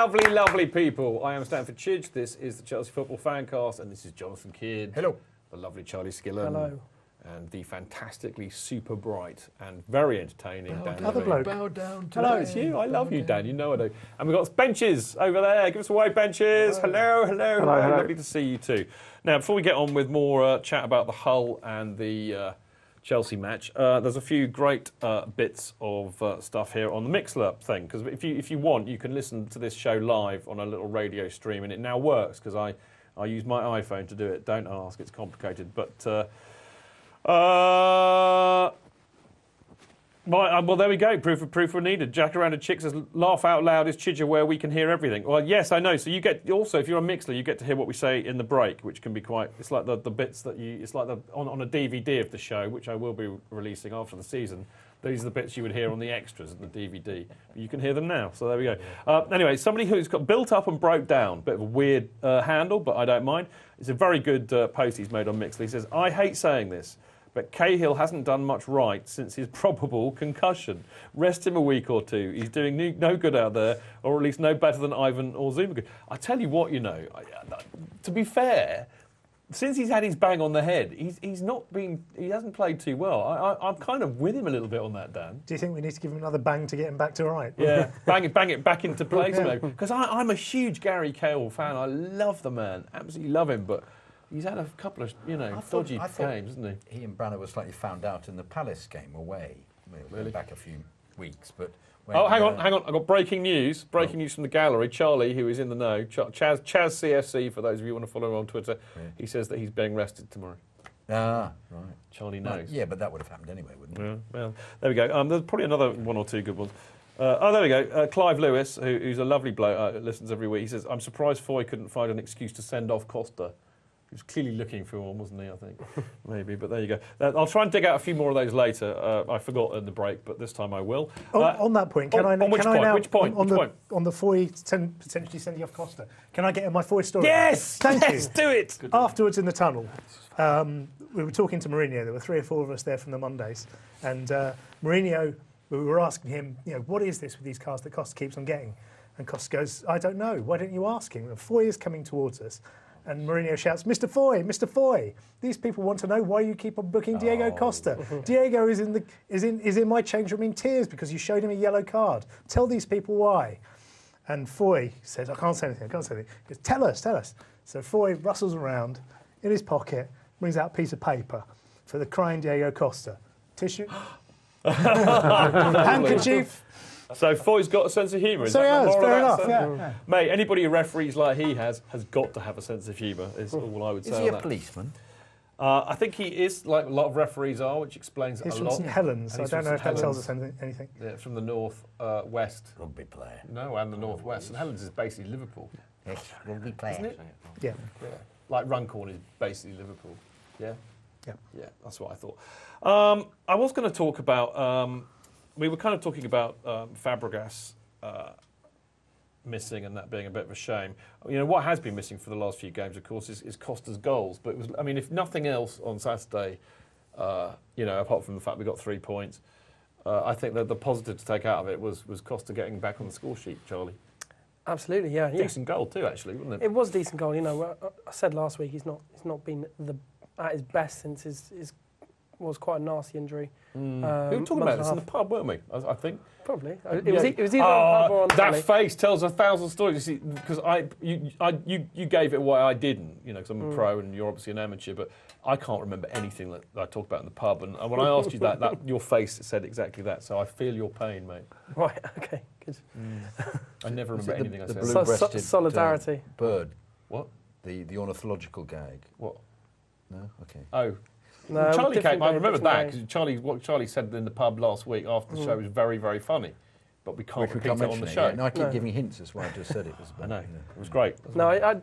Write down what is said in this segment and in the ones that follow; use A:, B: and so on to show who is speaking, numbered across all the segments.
A: lovely, lovely people. I am Stamford Chidge. This is the Chelsea Football FanCast, and this is Jonathan Kydd.
B: Hello.
A: The lovely Charlie Skillen.
C: Hello.
A: And the fantastically super bright and very entertaining Dan
C: Other
A: Levene.
C: bloke.
B: Bow down to
A: Hello,
B: Dan.
A: it's you. I love you, Dan. You know I do. And we've got benches over there. Give us a wave, benches. Hello, hello, hello. Lovely to see you too. Now, before we get on with more chat about the Hull and the Chelsea match, there's a few great bits of stuff here on the Mixler thing. Because if you want, you can listen to this show live on a little radio stream, and it now works because I use my iPhone to do it. Don't ask; it's complicated. But well, there we go. Proof were needed. Jack around a chick says, "Laugh out loud is Chidger where we can hear everything." Well, yes, I know. So you get also, if you're on Mixler, you get to hear what we say in the break, which can be quite. It's like the bits that you. It's like on a DVD of the show, which I will be releasing after the season. These are the bits you would hear on the extras of the DVD. You can hear them now. So there we go. Anyway, somebody who's got built up and broke down. Bit of a weird handle, but I don't mind. It's a very good post he's made on Mixler. He says, "I hate saying this, but Cahill hasn't done much right since his probable concussion. Rest him a week or two. He's doing no good out there, or at least no better than Ivan or Zuma. I tell you what, to be fair, since he's had his bang on the head, he hasn't played too well. I'm kind of with him a little bit on that, Dan.
C: Do you think we need to give him another bang to get him back to right?
A: Yeah, bang it back into place, maybe. Because I'm a huge Gary Cahill fan. I love the man, absolutely love him, but he's had a couple of, dodgy games, hasn't he?
B: He and Branner were slightly found out in the Palace game away. Really? Back a few weeks, but...
A: Hang on. I've got breaking news. Breaking news from the gallery. Charlie, who is in the know, Chaz CFC, for those of you who want to follow him on Twitter, he says that he's being rested tomorrow.
B: Ah, right.
A: Charlie knows.
B: Yeah, but that would have happened anyway, wouldn't it?
A: Yeah, well, there we go. There's probably another one or two good ones. There we go. Clive Lewis, who's a lovely bloke, listens every week. He says, "I'm surprised Foy couldn't find an excuse to send off Costa." He was clearly looking for one, wasn't he, I think? Maybe, but there you go. I'll try and dig out a few more of those later. I forgot in the break, but this time I will.
C: On that point,
A: Which point?
C: On the Foy potentially sending off Costa, can I get in my Foy story?
A: Yes!
C: Thank you.
A: Do it!
C: Afterwards in the tunnel, we were talking to Mourinho. There were 3 or 4 of us there from the Mondays. And Mourinho, we were asking him, what is this with these cards that Costa keeps on getting? And Costa goes, "I don't know. Why don't you ask him?" And Foy is coming towards us. And Mourinho shouts, "Mr. Foy, Mr. Foy! These people want to know why you keep on booking Diego Costa. Diego is in my change room in tears because you showed him a yellow card. Tell these people why." And Foy says, "I can't say anything. I can't say anything." He goes, Tell us. So Foy rustles around in his pocket, brings out a piece of paper for the crying Diego Costa. Tissue, handkerchief.
A: So Foy's got a sense of humour.
C: So he has, fair enough.
A: So?
C: Yeah.
A: Mate, anybody who referees like he has got to have a sense of humour, is all I would say.
B: Is he a policeman?
A: I think he is, like a lot of referees are, which explains
C: He's
A: a
C: from
A: lot.
C: St Helens, so I don't know if that tells us anything.
A: Yeah, from the north west.
B: Rugby player.
A: No, and the northwest. St Helens is basically Liverpool.
B: Yes, rugby player.
A: Isn't it?
C: Yeah.
A: Like Runcorn is basically Liverpool. Yeah?
C: Yeah.
A: Yeah, that's what I thought. I was going to talk about... we were kind of talking about Fabregas missing and that being a bit of a shame. What has been missing for the last few games, of course, is Costa's goals. But it was, if nothing else on Saturday, apart from the fact we got 3 points, I think that the positive to take out of it was Costa getting back on the score sheet, Charlie.
D: Absolutely, yeah.
A: Decent goal too, actually, wasn't it?
D: It was a decent goal. I said last week he's not been at his best since his was quite a nasty injury.
A: We were talking about this in the pub, weren't we? I think.
D: Probably. It was either on the pub or on the
A: that
D: telly.
A: face tells 1,000 stories. You see, because you gave it away, I didn't. Because I'm a pro and you're obviously an amateur, but I can't remember anything that I talked about in the pub. And when I asked you that your face said exactly that. So I feel your pain, mate.
D: Right. Okay. Good.
A: I never remember anything I said.
B: The blue-breasted
D: solidarity.
B: Bird.
A: What?
B: The ornithological gag.
A: What?
B: No. Okay.
A: Oh.
D: No,
A: Charlie came. I remember that
D: ways.
A: because what Charlie said in the pub last week after the show was very, very funny, but we can't repeat it on the show.
B: Yeah. No, I keep giving hints. That's why I just said it.
A: I know. It was great.
D: No, I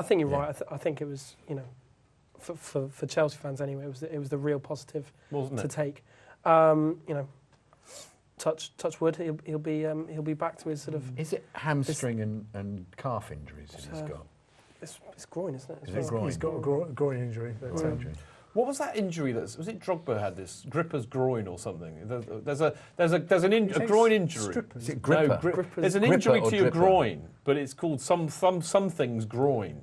D: think you're right. I think it was, for Chelsea fans anyway, it was the real positive to take. Touch wood. He'll be back to his sort of.
B: Is it hamstring and calf injuries that he's got?
D: It's groin, isn't it?
B: Is it groin?
C: He's got a groin injury. But,
A: What was that injury? Was it Drogba had this gripper's groin or something? There's a groin injury.
B: Is it gripper?
A: No, there's an injury to your groin, but it's called something's groin.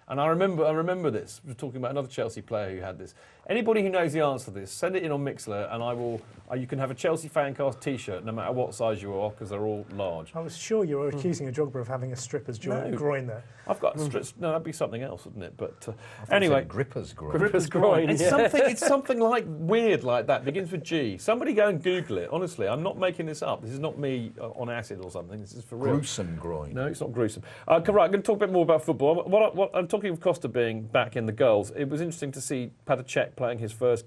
A: And I remember this. We're talking about another Chelsea player who had this. Anybody who knows the answer to this, send it in on Mixler, and I will. You can have a Chelsea FanCast T-shirt, no matter what size you are, because they're all large.
C: I was sure you were accusing a Drogba of having a stripper's groin there.
A: I've got no, that'd be something else, wouldn't it? But anyway,
B: gripper's groin.
A: Gripper's groin. It's something like weird like that. Begins with G. Somebody go and Google it. Honestly, I'm not making this up. This is not me on acid or something. This is for real.
B: Gruesome groin.
A: No, it's not gruesome. Right, I'm going to talk a bit more about football. What I'm talking of Costa being back in the goals. It was interesting to see Petr Cech playing his first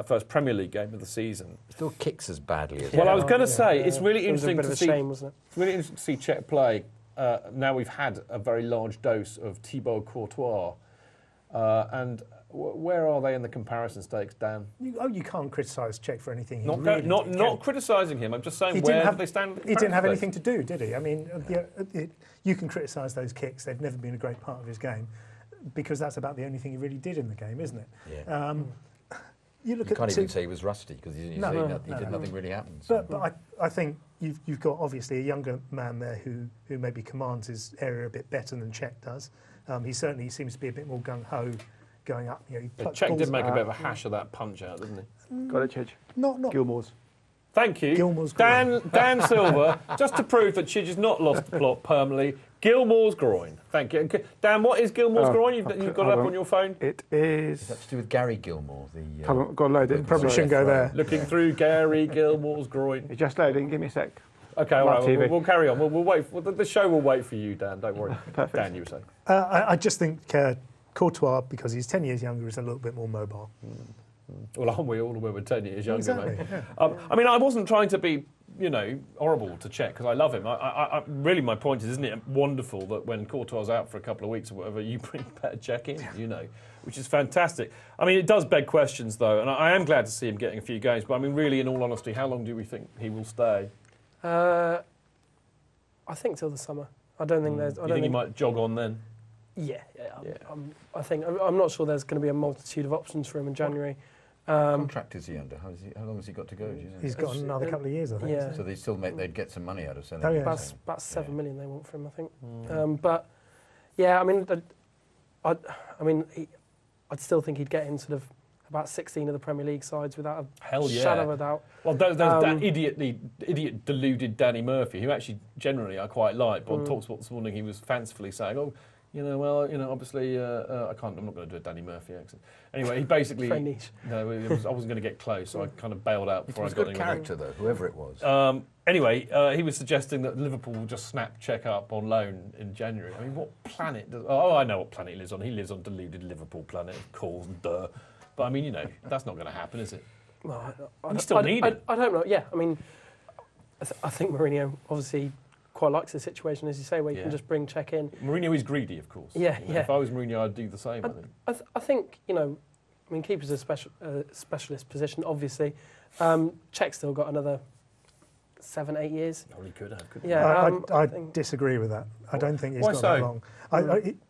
A: first Premier League game of the season.
B: Still kicks as badly as.
A: Well, I was going to say it's really interesting to see.
D: Shame, wasn't it?
A: It's really interesting to see Cech play. Now we've had a very large dose of Thibaut Courtois, and where are they in the comparison stakes, Dan?
C: You can't criticise Cech for anything.
A: Not criticising him. I'm just saying where do they stand?
C: He didn't have anything to do, did he? I mean, you can criticise those kicks. They've never been a great part of his game, because that's about the only thing he really did in the game, isn't it?
B: Yeah. You can't even say he was rusty, because he did nothing really happen. So.
C: But I think you've got obviously a younger man there who maybe commands his area a bit better than Cech does. He certainly seems to be a bit more gung-ho going up.
A: Cech did make a bit of a hash of that punch out, didn't he?
E: Got it, Chidge.
C: Not
E: Gilmore's.
A: Thank you.
C: Gilmore's
A: Dan Silver, just to prove that Chidge has not lost the plot permanently, Gilmore's groin. Thank you. Dan, what is Gilmore's groin? You've got it up on your phone?
E: It is...
B: That's to do with Gary Gilmore.
E: Got to load it.
C: Probably shouldn't go there.
A: Looking through Gary Gilmore's groin.
E: It's just loading. Give me a sec.
A: OK, all right, we'll carry on. We'll wait. The show will wait for you, Dan. Don't worry.
E: Perfect.
A: Dan, you were saying?
C: I just think Courtois, because he's 10 years younger, is a little bit more mobile.
A: Well, aren't we all when we're 10 years younger,
C: exactly,
A: mate?
C: Yeah.
A: I mean, I wasn't trying to be, horrible to Cech, because I love him. Really, my point is, isn't it wonderful that when Courtois out for a couple of weeks or whatever, you bring Petr Cech in, which is fantastic. I mean, it does beg questions, though, and I am glad to see him getting a few games. But, I mean, really, in all honesty, how long do we think he will stay?
D: I think till the summer. I don't think there's...
A: You think he might jog on then?
D: Yeah. I'm not sure there's going to be a multitude of options for him in January.
B: Contract is he under? How long has he got to go? Do you know?
C: He's got another couple of years, I think.
D: Yeah.
B: So they'd get some money out of selling.
C: Oh, yeah.
D: About 7 million they want for him, I think. But yeah, I mean, I'd still think he'd get in sort of about 16 of the Premier League sides without a shadow of a doubt.
A: Well, there's that idiot deluded Danny Murphy, who actually generally I quite like. But on TalkSport this morning, he was fancifully saying, obviously, I'm not going to do a Danny Murphy accent. Anyway, he basically...
D: Very niche.
A: No, I wasn't going to get close, so I kind of bailed out before I got in.
B: It was a good character, though, whoever it was.
A: Anyway, he was suggesting that Liverpool will just snap Cech up on loan in January. I mean, what planet does... Oh, I know what planet he lives on. He lives on deluded Liverpool planet, of course, duh. But, I mean, that's not going to happen, is it?
D: Well,
A: we still need him.
D: I don't know. Yeah, I mean, I think Mourinho obviously quite likes the situation, as you say, where you can just bring Cech in.
A: Mourinho is greedy, of course.
D: Yeah.
A: If I was Mourinho, I'd do the same,
D: I think, keeper's a specialist position, obviously. Cech's still got another 7-8 years.
A: Oh, he could have, couldn't
D: he?
C: I disagree with that. I don't think he's got that long.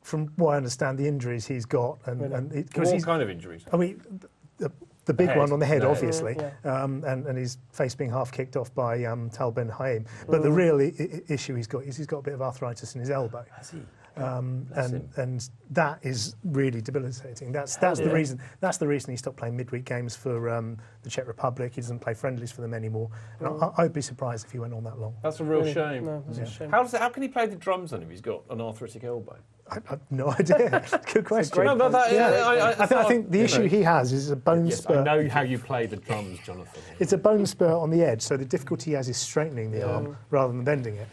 C: From what I understand, the injuries he's got...
A: What kind of injuries?
C: I mean, the big one on the head,
A: No.
C: obviously, and his face being half kicked off by Tal Ben Haim. But the real issue he's got is he's got a bit of arthritis in his elbow.
A: Has he?
C: And that is really debilitating. That's the reason. That's the reason he stopped playing midweek games for the Czech Republic. He doesn't play friendlies for them anymore. And I'd be surprised if he went on that long.
A: That's a real shame.
D: No, that's a shame.
A: How can he play the drums then if he's got an arthritic elbow?
C: I've no idea. Good question.
A: I
C: think the issue he has is a bone spur.
A: I know how you play the drums, Jonathan.
C: It's a bone spur on the edge, so the difficulty he has is straightening the arm rather than bending it.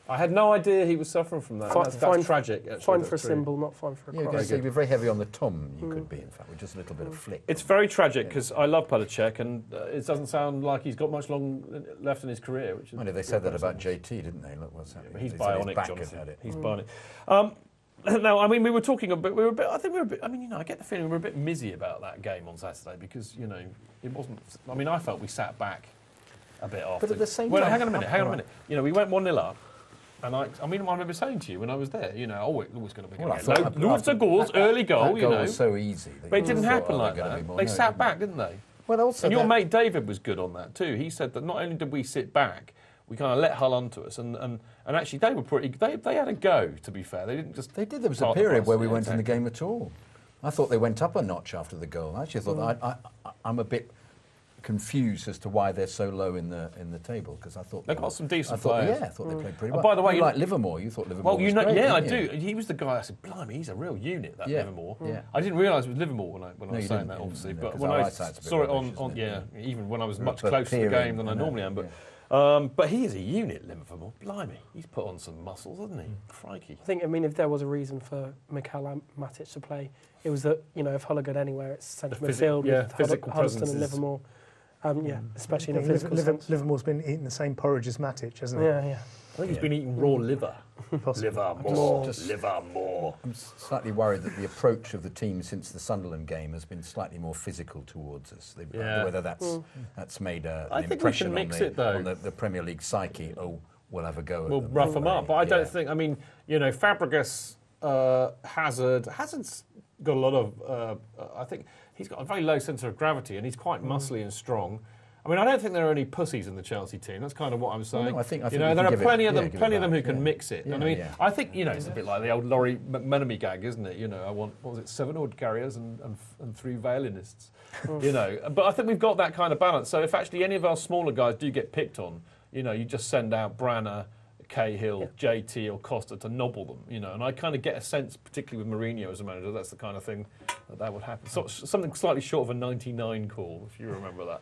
A: I had no idea he was suffering from that. That's tragic. Actually,
D: fine for a cymbal, not fine for a cross.
B: You'd be very heavy on the tom, you could be, in fact, with just a little bit of flick.
A: It's very tragic because I love Petr Cech, and it doesn't sound like he's got much long left in his career. Which is
B: they said that about JT, didn't they? Look what's happening.
A: He's bionic, Jonathan. He's bionic. No, I mean, we were talking a bit. I think we were a bit. I mean, I get the feeling we were a bit mizzy about that game on Saturday because it wasn't. I mean, I felt we sat back a bit after.
C: But at the same time,
A: hang on a minute. We went 1-0 up. And I remember saying to you when I was there, it was going to be loads of goals, early goal,
B: that goal was so easy.
A: But it didn't happen like that. They sat back, didn't they?
B: Well, also
A: and your mate David was good on that too. He said that not only did we sit back, we kind of let Hull onto us, and actually they were they had a go. To be fair, they didn't just.
B: They did. There was a period where we weren't in the game at all. I thought they went up a notch after the goal. I actually thought I'm a bit confused as to why they're so low in the table, because I thought
A: they've got some decent players.
B: Yeah, I thought they played pretty well.
A: By the way,
B: you like Livermore. You thought Livermore was great,
A: yeah, I
B: you?
A: do. He was the guy I said, blimey, he's a real unit, that Livermore.
B: Yeah.
A: I didn't realise it was Livermore when I was saying that, obviously. But when I saw it on even when I was much closer to the game than I normally am. But he is a unit, Livermore. Blimey, he's put on some muscles, hasn't he? Crikey.
D: I think, if there was a reason for Mikel Matic to play, it was that, if Hull are good anywhere, it's central midfield with Huddleston and Livermore. Especially in a physical sense.
C: Livermore's been eating the same porridge as Matic, hasn't he?
D: Yeah.
A: I think he's been eating raw liver. Livermore.
B: I'm slightly worried that the approach of the team since the Sunderland game has been slightly more physical towards us. Whether that's made an impression on the Premier League psyche. Oh, we'll have a go at them.
A: We'll rough them up. But I don't think, Fabregas, Hazard's got a lot of, I think he's got a very low centre of gravity and he's quite muscly and strong. I don't think there are any pussies in the Chelsea team. That's kind of what I'm saying.
B: Well, no, I think
A: there are plenty of them who can mix it. Yeah, I think it's a bit like the old Laurie McMenemy gag, isn't it? I want 7 odd carriers and 3 violinists. But I think we've got that kind of balance. So if actually any of our smaller guys do get picked on, you just send out Branner, Cahill, JT or Costa to nobble them, and I kind of get a sense, particularly with Mourinho as a manager, that's the kind of thing that would happen. So, something slightly short of a 99 call, if you remember that.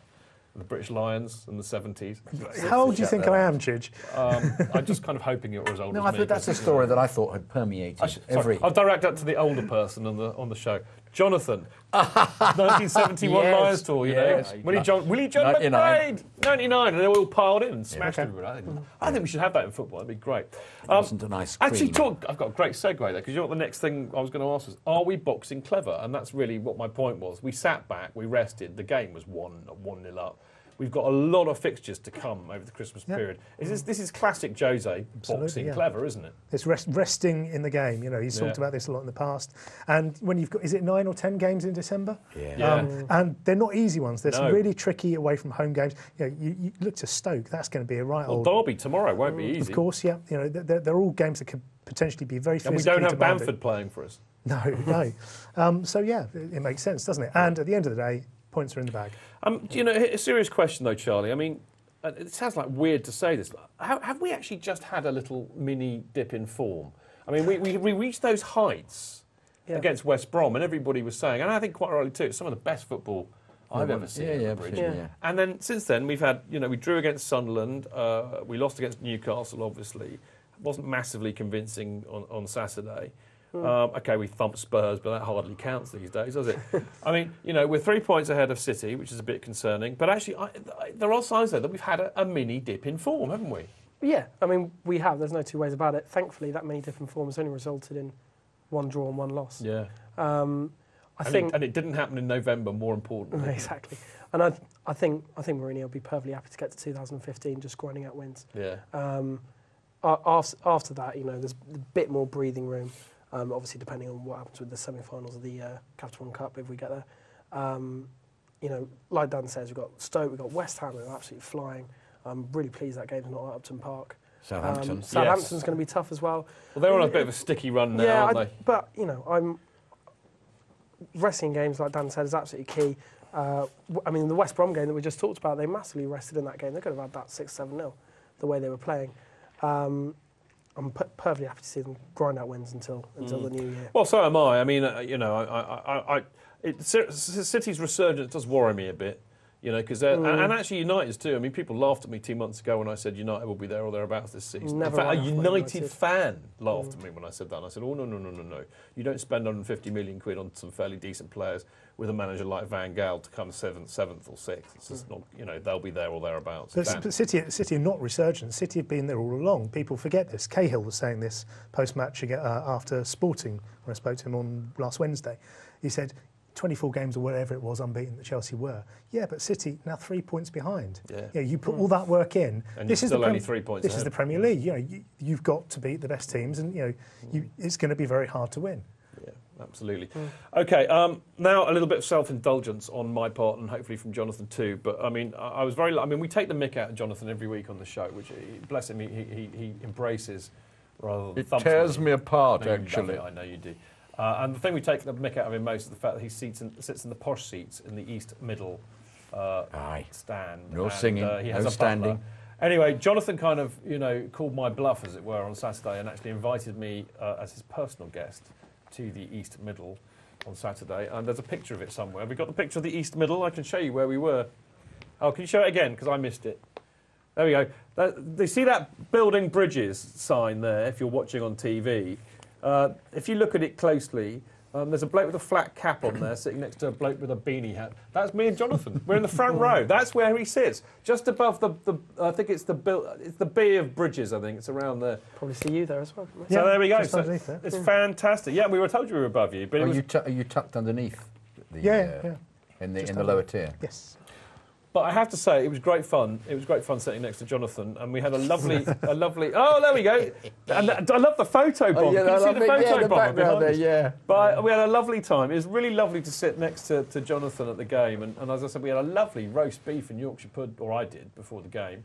A: The British Lions in the 70s.
C: How old do you think I am, Chidge?
A: I'm just kind of hoping it was older.
B: No, I think that's a story that I thought had permeated every.
A: I'll direct that to the older person on the show. Jonathan, 1971 Lions tour, Willie John McBride, 99, and they all piled in and smashed everybody. I think we should have that in football. That'd be great.
B: Wasn't an ice cream.
A: Actually, I've got a great segue there, because the next thing I was going to ask was, are we boxing clever? And that's really what my point was. We sat back, we rested, the game was 1-0 up. We've got a lot of fixtures to come over the Christmas period. This is classic Jose boxing clever, isn't it?
C: It's resting in the game. He's talked about this a lot in the past. And when you've got, is it 9 or 10 games in December? And they're not easy ones. They're some really tricky away from home games. You look to Stoke. That's going to be a right old.
A: Derby tomorrow won't be easy.
C: Of course, yeah. They're all games that could potentially be very physical.
A: And we don't have Bamford playing for us.
C: No. It makes sense, doesn't it? And at the end of the day, points are in the bag.
A: A serious question though, Charlie. It sounds like weird to say this. Have we actually just had a little mini dip in form? We reached those heights against West Brom, and everybody was saying, and I think quite rightly too, it's some of the best football I've ever seen at the Bridge. And then since then we've had, we drew against Sunderland, we lost against Newcastle, obviously. It wasn't massively convincing on Saturday. We thumped Spurs, but that hardly counts these days, does it? We're 3 points ahead of City, which is a bit concerning. But actually, there are signs there that we've had a mini dip in form, haven't we?
D: Yeah, we have. There's no two ways about it. Thankfully, that mini dip in form has only resulted in 1 draw and 1 loss.
A: Yeah.
D: I think
A: it didn't happen in November, more importantly.
D: Exactly. And I think Mourinho will be perfectly happy to get to 2015 just grinding out wins.
A: Yeah.
D: After that, there's a bit more breathing room. Obviously, depending on what happens with the semi-finals of the Capital One Cup, if we get there. Like Dan says, we've got Stoke, we've got West Ham, who are absolutely flying. I'm really pleased that game's not at Upton Park.
B: Southampton's
D: going to be tough as well.
A: Well, they're on a bit of a sticky run now, aren't they?
D: But, resting games, like Dan said, is absolutely key. The West Brom game that we just talked about, they massively rested in that game. They could have had that 6-7-0, the way they were playing. I'm perfectly happy to see them grind out wins until the new year.
A: Well, so am I. City's resurgence does worry me a bit, because and actually United's too. People laughed at me 2 months ago when I said United will be there or thereabouts this season.
D: Never
A: in fact, a United fan laughed at me when I said that. And I said, oh, no. You don't spend 150 million quid on some fairly decent players with a manager like Van Gaal to come 7th or 6th. It's just not, they'll be there or thereabouts.
C: But City are not resurgent. City have been there all along. People forget this. Cahill was saying this post-match after Sporting, when I spoke to him on last Wednesday. He said, 24 games or whatever it was unbeaten that Chelsea were. Yeah, but City now 3 points behind.
A: Yeah.
C: You put all that work in.
A: And this is still only 3 points
C: This
A: ahead.
C: is the Premier League. You've got to beat the best teams, and it's going to be very hard to win.
A: Yeah, absolutely. Okay, now a little bit of self-indulgence on my part, and hopefully from Jonathan too. But I mean, we take the mick out of Jonathan every week on the show, which, bless him, he embraces rather than thumps
B: tears me apart, actually.
A: I know you do. And the thing we take the mick out of him most is the fact that he sits in the posh seats in the East Middle stand.
B: No singing,
A: he has
B: no
A: a
B: standing.
A: butler. Anyway, Jonathan kind of, called my bluff, as it were, on Saturday and actually invited me as his personal guest to the East Middle on Saturday. And there's a picture of it somewhere. Have we got the picture of the East Middle? I can show you where we were. Oh, can you show it again? Because I missed it. There we go. They see that building bridges sign there, if you're watching on TV. If you look at it closely, there's a bloke with a flat cap on there sitting next to a bloke with a beanie hat. That's me and Jonathan. We're in the front row. That's where he sits, just above I think it's the B of Bridges. I think it's around there.
D: Probably see you there as well.
A: So there we go.
C: Just underneath there.
A: It's fantastic. Yeah, we were told you were above you, but
B: Are you tucked underneath? In the lower tier.
C: Yes.
A: But I have to say, it was great fun. It was great fun sitting next to Jonathan, and we had a lovely. Oh, there we go. And I love the photo bomb.
B: Yeah,
A: Can you see the photo bomb
B: background there,
A: behind us?
B: yeah.
A: But we had a lovely time. It was really lovely to sit next to Jonathan at the game, and as I said, we had a lovely roast beef and Yorkshire pudding, or I did before the game.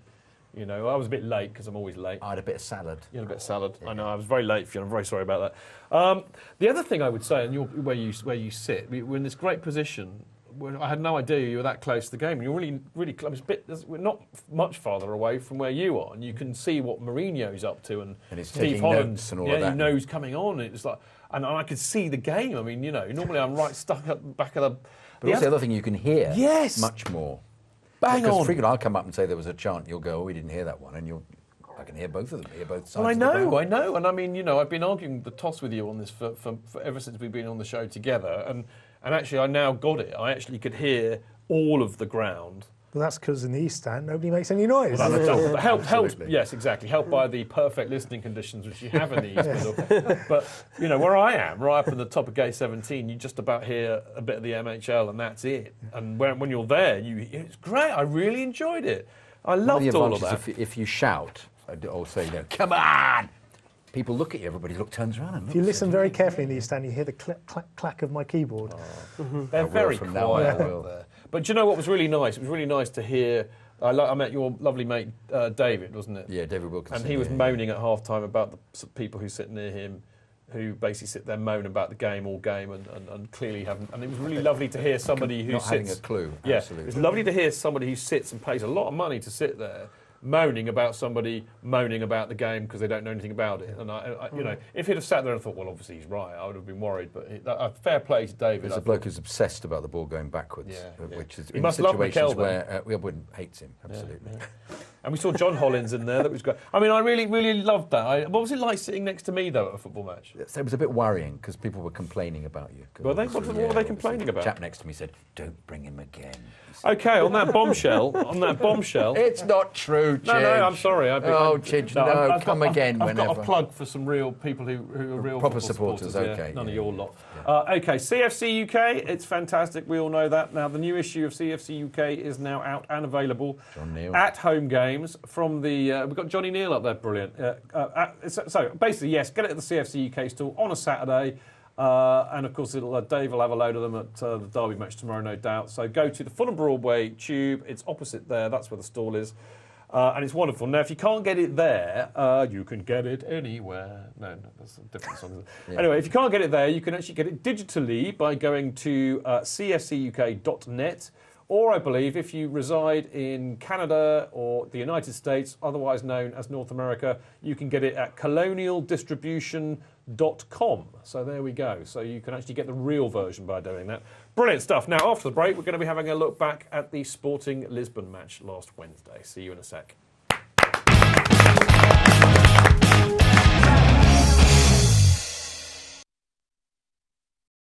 A: I was a bit late because I'm always late.
B: I had a bit of salad.
A: You had a bit of salad. Yeah. I know. I was very late for you. I'm very sorry about that. The other thing I would say, and where you sit, we're in this great position. I had no idea you were that close to the game. You're really close. We're not much farther away from where you are, and you can see what Mourinho's up to, and Steve Holland,
B: and all of that.
A: you know who's coming on. It's like, and I could see the game. I mean, normally I'm right stuck at the back of the.
B: But also the other thing, you can hear
A: yes,
B: much more.
A: Bang on.
B: Because frequently I'll come up and say there was a chant. You'll go, we didn't hear that one, and I can hear both of them. Hear both sides.
A: Well, I know, and I mean, I've been arguing the toss with you on this for ever since we've been on the show together, and actually I now got it. I actually could hear all of the ground.
C: Well, that's because in the East Stand nobody makes any noise.
A: Well, helped, yes, exactly. Helped by the perfect listening conditions which you have in the East Middle. But where I am, right up in the top of Gate 17, you just about hear a bit of the MHL, and that's it. And when you're there, it's great. I really enjoyed it. I loved all of that.
B: If you shout or say, come on, people look at you. Everybody turns around and looks.
C: If you listen very carefully in the East Stand, you hear the clack, clack, clack of my keyboard.
A: They're very quiet there. But do you know what was really nice? It was really nice to hear. I met your lovely mate David, wasn't it?
B: Yeah, David Wilkinson.
A: And he was moaning at half-time about the people who sit near him, who basically sit there moan about the game all game and clearly haven't. And it was really lovely to hear somebody who
B: not
A: sits.
B: having a clue.
A: Yeah,
B: absolutely.
A: It's lovely to hear somebody who sits and pays a lot of money to sit there, moaning about somebody moaning about the game because they don't know anything about it. And if he'd have sat there and thought, well, obviously he's right, I would have been worried. But fair play to David.
B: There's a bloke who's obsessed about the ball going backwards, which is in
A: must love
B: situations
A: Mikel,
B: where we wouldn't hate him. Absolutely.
A: Yeah. And we saw John Hollins in there. That was great. I mean, I really, really loved that. What was it like sitting next to me though at a football match?
B: So it was a bit worrying because people were complaining about you.
A: What were they complaining about?
B: The chap next to me said, "Don't bring him again."
A: Okay, on that bombshell.
B: It's not true, Chidge.
A: No, I'm sorry.
B: Chidge, come again
A: I've
B: whenever.
A: got a plug for some real people who are real
B: proper
A: supporters.
B: Okay,
A: none of your lot. Yeah. Okay, CFC UK. It's fantastic. We all know that. Now the new issue of CFC UK is now out and available at home games from the. We've got Johnny Neal up there. Brilliant. So basically, yes, get it at the CFC UK store on a Saturday. And of course, Dave will have a load of them at the Derby match tomorrow, no doubt. So go to the Fulham Broadway Tube. It's opposite there. That's where the stall is. And it's wonderful. Now, if you can't get it there, you can get it anywhere. No, that's a different song. Yeah. Anyway, if you can't get it there, you can actually get it digitally by going to cfcuk.net. Or, I believe, if you reside in Canada or the United States, otherwise known as North America, you can get it at colonialdistribution.com. So there we go. So you can actually get the real version by doing that. Brilliant stuff. Now, after the break, we're going to be having a look back at the Sporting Lisbon match last Wednesday. See you in a sec.